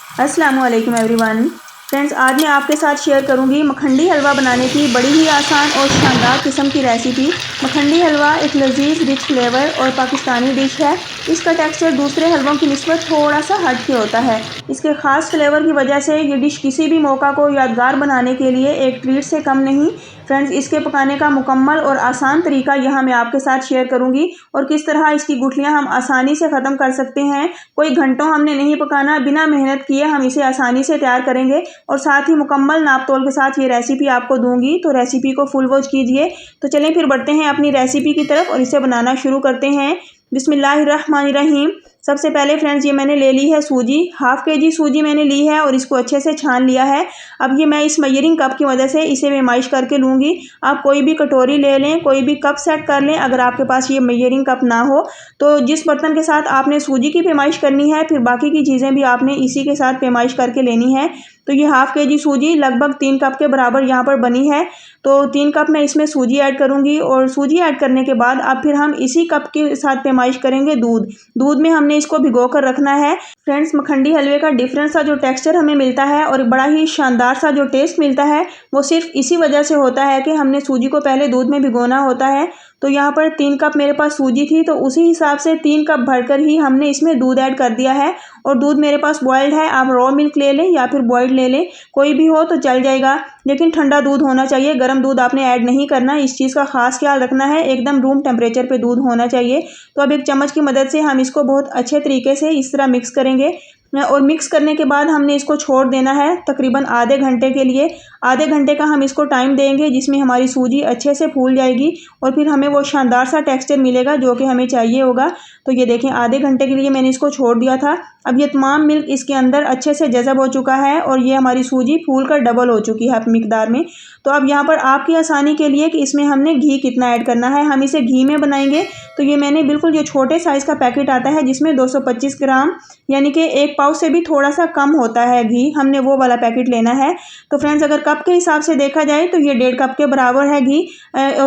अस्सलामु अलैकुम everyone. Friends, आज मैं आपके साथ शेयर करूंगी मखंडी हलवा बनाने की बड़ी ही आसान और शानदार किस्म की रेसिपी। मखंडी हलवा एक लजीज रिच फ्लेवर और पाकिस्तानी डिश है। इसका टेक्सचर दूसरे हलवों की निस्बत थोड़ा सा हट के होता है। इसके खास फ्लेवर की वजह से ये डिश किसी भी मौका को यादगार बनाने के लिए एक ट्रीट से कम नहीं। फ्रेंड्स, इसके पकाने का मुकम्मल और आसान तरीका यहाँ मैं आपके साथ शेयर करूंगी और किस तरह इसकी गुठलियाँ हम आसानी से ख़त्म कर सकते हैं। कोई घंटों हमने नहीं पकाना, बिना मेहनत किए हम इसे आसानी से तैयार करेंगे और साथ ही मुकम्मल नाप तोल के साथ ये रेसिपी आपको दूंगी, तो रेसिपी को फुल वॉच कीजिए। तो चलें फिर बढ़ते हैं अपनी रेसिपी की तरफ और इसे बनाना शुरू करते हैं। बिस्मिल्लाहिर्रहमानिर्रहीम। सबसे पहले फ्रेंड्स, ये मैंने ले ली है सूजी। हाफ केजी सूजी मैंने ली है और इसको अच्छे से छान लिया है। अब ये मैं इस मेजरिंग कप की मदद से इसे मेमाइश करके लूँगी। आप कोई भी कटोरी ले लें, कोई भी कप सेट कर लें। अगर आपके पास ये मेजरिंग कप ना हो तो जिस बर्तन के साथ आपने सूजी की पेमाइश करनी है, फिर बाकी की चीज़ें भी आपने इसी के साथ पेमाइश करके लेनी है। तो ये हाफ केजी सूजी लगभग 3 कप के बराबर यहाँ पर बनी है। तो 3 कप मैं इसमें सूजी ऐड करूँगी और सूजी ऐड करने के बाद अब फिर हम इसी कप के साथ पेमाइश करेंगे दूध। दूध में हमने इसको भिगो कर रखना है। फ्रेंड्स, मखंडी हलवे का डिफरेंट सा जो टेक्सचर हमें मिलता है और बड़ा ही शानदार सा जो टेस्ट मिलता है, वो सिर्फ इसी वजह से होता है कि हमने सूजी को पहले दूध में भिगोना होता है। तो यहाँ पर 3 कप मेरे पास सूजी थी, तो उसी हिसाब से 3 कप भरकर ही हमने इसमें दूध ऐड कर दिया है। और दूध मेरे पास बॉयल्ड है, आप रॉ मिल्क ले लें या फिर बॉयल्ड ले लें, कोई भी हो तो चल जाएगा, लेकिन ठंडा दूध होना चाहिए। गर्म दूध आपने ऐड नहीं करना, इस चीज़ का खास ख्याल रखना है। एकदम रूम टेम्परेचर पे दूध होना चाहिए। तो अब एक चम्मच की मदद से हम इसको बहुत अच्छे तरीके से इस तरह मिक्स करेंगे और मिक्स करने के बाद हमने इसको छोड़ देना है तकरीबन आधे घंटे के लिए। आधे घंटे का हम इसको टाइम देंगे जिसमें हमारी सूजी अच्छे से फूल जाएगी और फिर हमें वो शानदार सा टेक्सचर मिलेगा जो कि हमें चाहिए होगा। तो ये देखें, आधे घंटे के लिए मैंने इसको छोड़ दिया था। अब ये तमाम मिल्क इसके अंदर अच्छे से जज़ब हो चुका है और ये हमारी सूजी फूल कर डबल हो चुकी है मिकदार में। तो अब यहाँ पर आपकी आसानी के लिए कि इसमें हमने घी कितना ऐड करना है, हम इसे घी में बनाएंगे। तो ये मैंने बिल्कुल जो छोटे साइज़ का पैकेट आता है जिसमें 225 ग्राम यानी कि 1 पाव से भी थोड़ा सा कम होता है घी, हमने वो वाला पैकेट लेना है। तो फ्रेंड्स, अगर कप के हिसाब से देखा जाए तो ये 1.5 कप के बराबर है घी।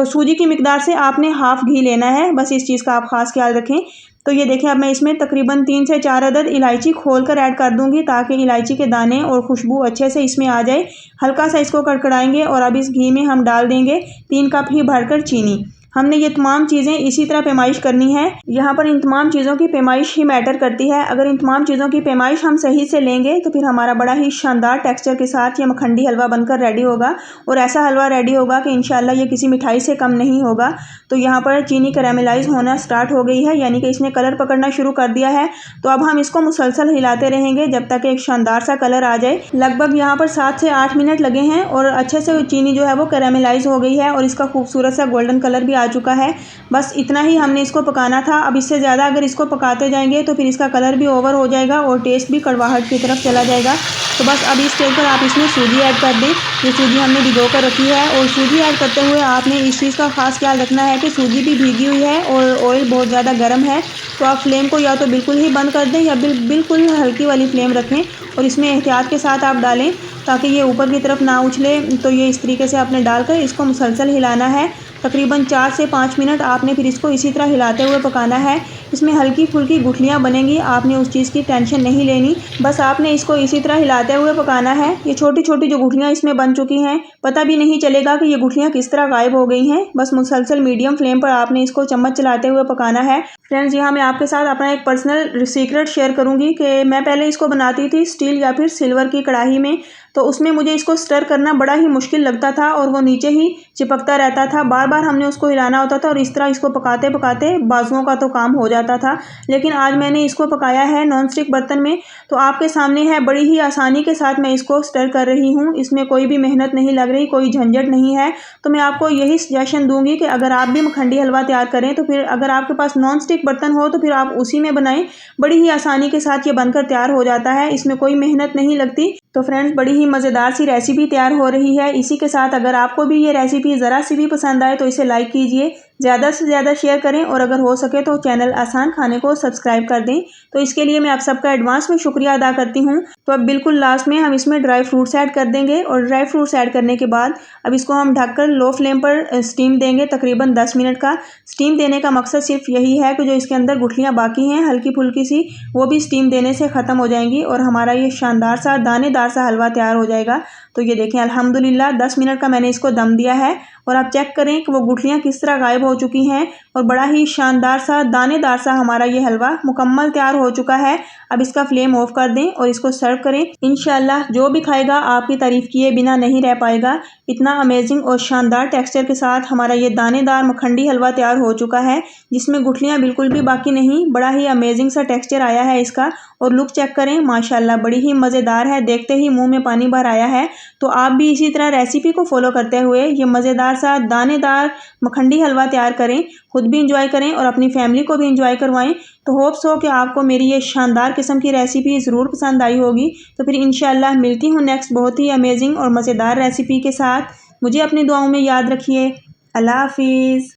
सूजी की मिकदार से आपने हाफ घी लेना है, बस इस चीज़ का आप खास ख्याल रखें। तो ये देखें, अब मैं इसमें तकरीबन 3 से 4 अदद इलायची खोल कर ऐड कर दूंगी ताकि इलायची के दाने और खुशबू अच्छे से इसमें आ जाए। हल्का सा इसको कड़कड़ाएंगे और अब इस घी में हम डाल देंगे 3 कप ही भरकर चीनी। हमने ये तमाम चीज़ें इसी तरह पेमाइश करनी है। यहाँ पर इन तमाम चीज़ों की पेमाइश ही मैटर करती है। अगर इन तमाम चीज़ों की पेमाइश हम सही से लेंगे तो फिर हमारा बड़ा ही शानदार टेक्सचर के साथ ये मखंडी हलवा बनकर रेडी होगा और ऐसा हलवा रेडी होगा कि इंशाल्लाह ये किसी मिठाई से कम नहीं होगा। तो यहाँ पर चीनी कैरामलाइज होना स्टार्ट हो गई है, यानी कि इसने कलर पकड़ना शुरू कर दिया है। तो अब हम इसको मुसलसल हिलाते रहेंगे जब तक एक शानदार सा कलर आ जाए। लगभग यहाँ पर 7 से 8 मिनट लगे हैं और अच्छे से चीनी जो है वो कैरामलाइज हो गई है और इसका खूबसूरत सा गोल्डन कलर भी आ चुका है। बस इतना ही हमने इसको पकाना था। अब इससे ज़्यादा अगर इसको पकाते जाएंगे तो फिर इसका कलर भी ओवर हो जाएगा और टेस्ट भी कड़वाहट की तरफ चला जाएगा। तो बस अब इस स्टेज पर आप इसमें सूजी ऐड कर दें। ये सूजी हमने भिगो कर रखी है और सूजी ऐड करते हुए आपने इस चीज़ का खास ख्याल रखना है कि सूजी भी भीगी हुई है और ऑयल बहुत ज़्यादा गर्म है। तो आप फ्लेम को या तो बिल्कुल ही बंद कर दें या बिल्कुल हल्की वाली फ्लेम रखें और इसमें एहतियात के साथ आप डालें ताकि ये ऊपर की तरफ ना उछले। तो ये इस तरीके से आपने डालकर इसको मुसलसल हिलाना है। तकरीबन 4 से 5 मिनट आपने फिर इसको इसी तरह हिलाते हुए पकाना है। इसमें हल्की फुल्की गुठलियाँ बनेंगी, आपने उस चीज़ की टेंशन नहीं लेनी, बस आपने इसको इसी तरह हिलाते हुए पकाना है। ये छोटी छोटी जो गुठलियाँ इसमें बन चुकी हैं, पता भी नहीं चलेगा कि ये गुठलियाँ किस तरह गायब हो गई हैं। बस मुसलसल मीडियम फ्लेम पर आपने इसको चम्मच चलाते हुए पकाना है। फ्रेंड्स, यहाँ मैं आपके साथ अपना एक पर्सनल सीक्रेट शेयर करूँगी कि मैं पहले इसको बनाती थी स्टील या फिर सिल्वर की कढ़ाई में, तो उसमें मुझे इसको स्टर करना बड़ा ही मुश्किल लगता था और वो नीचे ही चिपकता रहता था। बार बार हमने उसको हिलाना होता था और इस तरह इसको पकाते पकाते बाजुओं का तो काम हो जाता था। लेकिन आज मैंने इसको पकाया है नॉन स्टिक बर्तन में, तो आपके सामने है, बड़ी ही आसानी के साथ मैं इसको स्टर कर रही हूँ। इसमें कोई भी मेहनत नहीं लग रही, कोई झंझट नहीं है। तो मैं आपको यही सजेशन दूंगी कि अगर आप भी मखंडी हलवा तैयार करें तो फिर अगर आपके पास नॉन स्टिक बर्तन हो तो फिर आप उसी में बनाएं। बड़ी ही आसानी के साथ ये बनकर तैयार हो जाता है, इसमें कोई मेहनत नहीं लगती। तो फ्रेंड्स, बड़ी ही मज़ेदार सी रेसिपी तैयार हो रही है। इसी के साथ अगर आपको भी ये रेसिपी ज़रा सी भी पसंद आए तो इसे लाइक कीजिए, ज़्यादा से ज़्यादा शेयर करें और अगर हो सके तो चैनल आसान खाने को सब्सक्राइब कर दें। तो इसके लिए मैं आप सबका एडवांस में शुक्रिया अदा करती हूँ। तो अब बिल्कुल लास्ट में हम इसमें ड्राई फ्रूट्स ऐड कर देंगे और ड्राई फ्रूट्स ऐड करने के बाद अब इसको हम ढककर लो फ्लेम पर स्टीम देंगे तकरीबन 10 मिनट का। स्टीम देने का मकसद सिर्फ यही है कि जो इसके अंदर गुठलियाँ बाकी हैं हल्की फुल्की सी, वो भी स्टीम देने से ख़त्म हो जाएंगी और हमारा ये शानदार सा दानेदार सा हलवा तैयार हो जाएगा। तो ये देखें अल्हम्दुलिल्लाह 10 मिनट का मैंने इसको दम दिया है और आप चेक करें कि वो गुठलियाँ किस तरह गायब हो चुकी हैं और बड़ा ही शानदार सा दानेदार सा हमारा ये हलवा मुकम्मल तैयार हो चुका है। अब इसका फ्लेम ऑफ कर दें और इसको सर्व करें। इंशाल्लाह जो भी खाएगा आपकी तारीफ़ किए बिना नहीं रह पाएगा। इतना अमेजिंग और शानदार टेक्सचर के साथ हमारा ये दानेदार मखंडी हलवा तैयार हो चुका है जिसमें गुठलियाँ बिल्कुल भी बाकी नहीं। बड़ा ही अमेजिंग सा टेक्सचर आया है इसका और लुक चेक करें माशाल्लाह बड़ी ही मज़ेदार है। देखते ही मुँह में पानी भर आया है। तो आप भी इसी तरह रेसिपी को फॉलो करते हुए ये मज़ेदार सा दानेदार मखंडी हलवा तैयार करें, खुद भी इंजॉय करें और अपनी फैमिली को भी इंजॉय करवाएं। तो होप्स हो कि आपको मेरी ये शानदार किस्म की रेसिपी ज़रूर पसंद आई होगी। तो फिर इंशाल्लाह मिलती हूँ नेक्स्ट बहुत ही अमेजिंग और मज़ेदार रेसिपी के साथ। मुझे अपनी दुआओं में याद रखिए। अल्लाह हाफिज़।